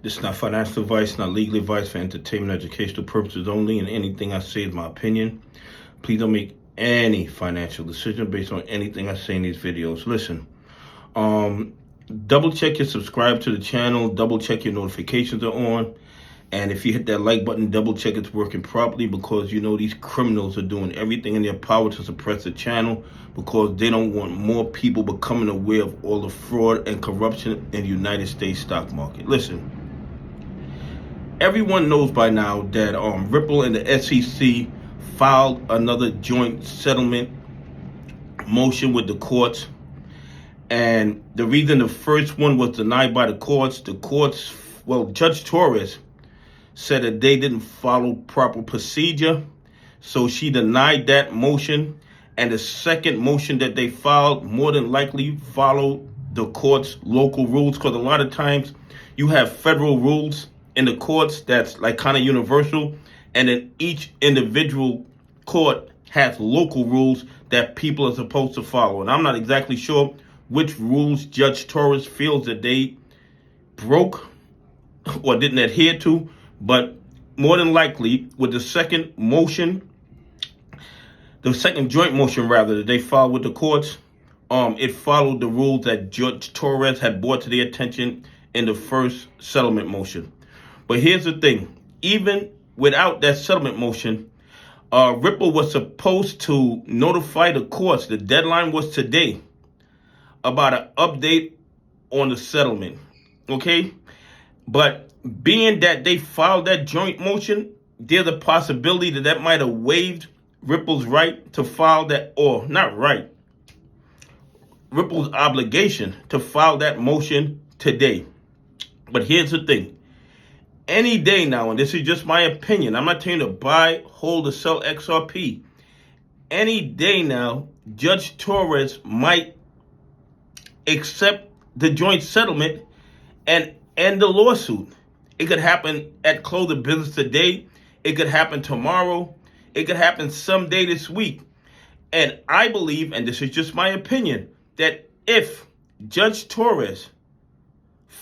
This is not financial advice, not legal advice, for entertainment, educational purposes only, and anything I say is my opinion. Please don't make any financial decision based on anything I say in these videos. Listen, double check your subscribe to the channel, double check your notifications are on, and if you hit that like button, double check it's working properly, because you know these criminals are doing everything in their power to suppress the channel because they don't want more people becoming aware of all the fraud and corruption in the United States stock market. Listen, everyone knows by now that Ripple and the SEC filed another joint settlement motion with the courts. And the reason the first one was denied by the courts, Judge Torres said that they didn't follow proper procedure. So she denied that motion. And the second motion that they filed more than likely followed the court's local rules, because a lot of times you have federal rules in the courts that's like kind of universal, and then each individual court has local rules that people are supposed to follow. And I'm not exactly sure which rules Judge Torres feels that they broke or didn't adhere to, but more than likely with the second joint motion that they filed with the courts, it followed the rules that Judge Torres had brought to their attention in the first settlement motion. But here's the thing, even without that settlement motion, Ripple was supposed to notify the courts, the deadline was today, about an update on the settlement, okay? But being that they filed that joint motion, there's a possibility that that might have waived Ripple's right to file that, or not right, Ripple's obligation to file that motion today. But here's the thing. Any day now, and this is just my opinion, I'm not telling you to buy, hold, or sell XRP. Any day now, Judge Torres might accept the joint settlement and end the lawsuit. It could happen at close of business today. It could happen tomorrow. It could happen someday this week. And I believe, and this is just my opinion, that if Judge Torres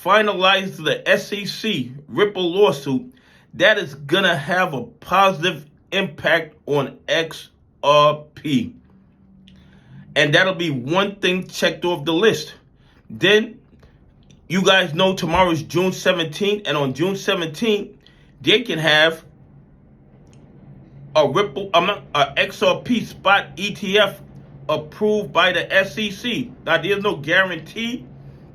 finalizes the SEC Ripple lawsuit, that is going to have a positive impact on XRP. And that'll be one thing checked off the list. Then, you guys know tomorrow's June 17th, and on June 17th, they can have a XRP spot ETF approved by the SEC. Now, there's no guarantee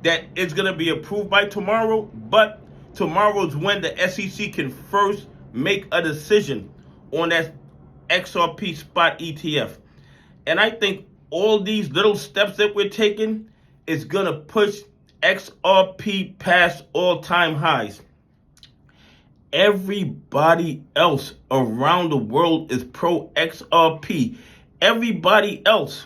that it's going to be approved by tomorrow, but tomorrow is when the SEC can first make a decision on that XRP spot ETF. And I think all these little steps that we're taking is going to push XRP past all-time highs. Everybody else around the world is pro XRP. Everybody else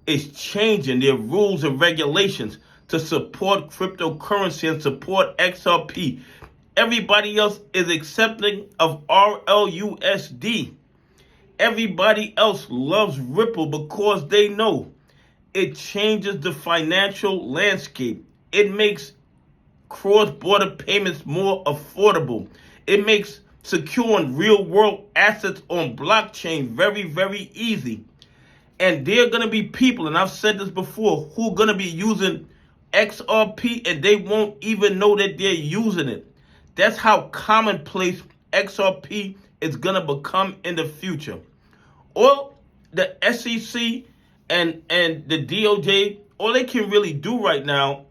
is changing their rules and regulations to support cryptocurrency and support XRP. Everybody else is accepting of RLUSD. Everybody else loves Ripple because they know it changes the financial landscape. It makes cross-border payments more affordable. It makes securing real-world assets on blockchain very, very easy. And there are going to be people, and I've said this before, who are going to be using XRP and they won't even know that they're using it. That's how commonplace XRP is going to become in the future. All the SEC and the DOJ, all they can really do right now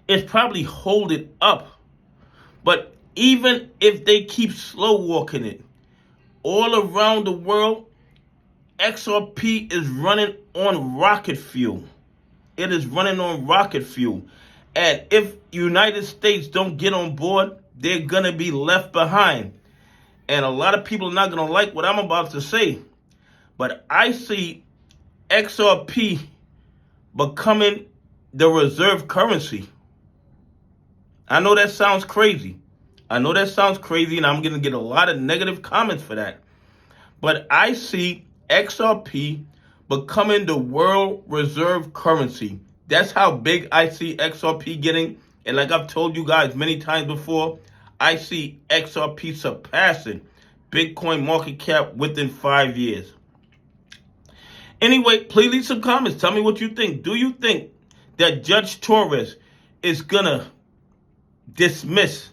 is probably hold it up. But even if they keep slow walking it, all around the world, XRP is running on rocket fuel. It is running on rocket fuel. And if United States don't get on board, they're going to be left behind. And a lot of people are not going to like what I'm about to say. But I see XRP becoming the reserve currency. I know that sounds crazy. And I'm going to get a lot of negative comments for that. But I see XRP becoming the world reserve currency. That's how big I see XRP getting And like I've told you guys many times before, I see XRP surpassing Bitcoin market cap within 5 years. Anyway, please leave some comments. Tell me what you think. Do you think that Judge Torres is going to dismiss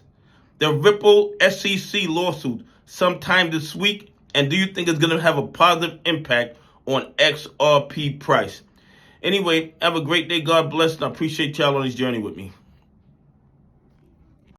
the Ripple SEC lawsuit sometime this week? And do you think it's going to have a positive impact on XRP price? Anyway, have a great day. God bless. And I appreciate y'all on this journey with me.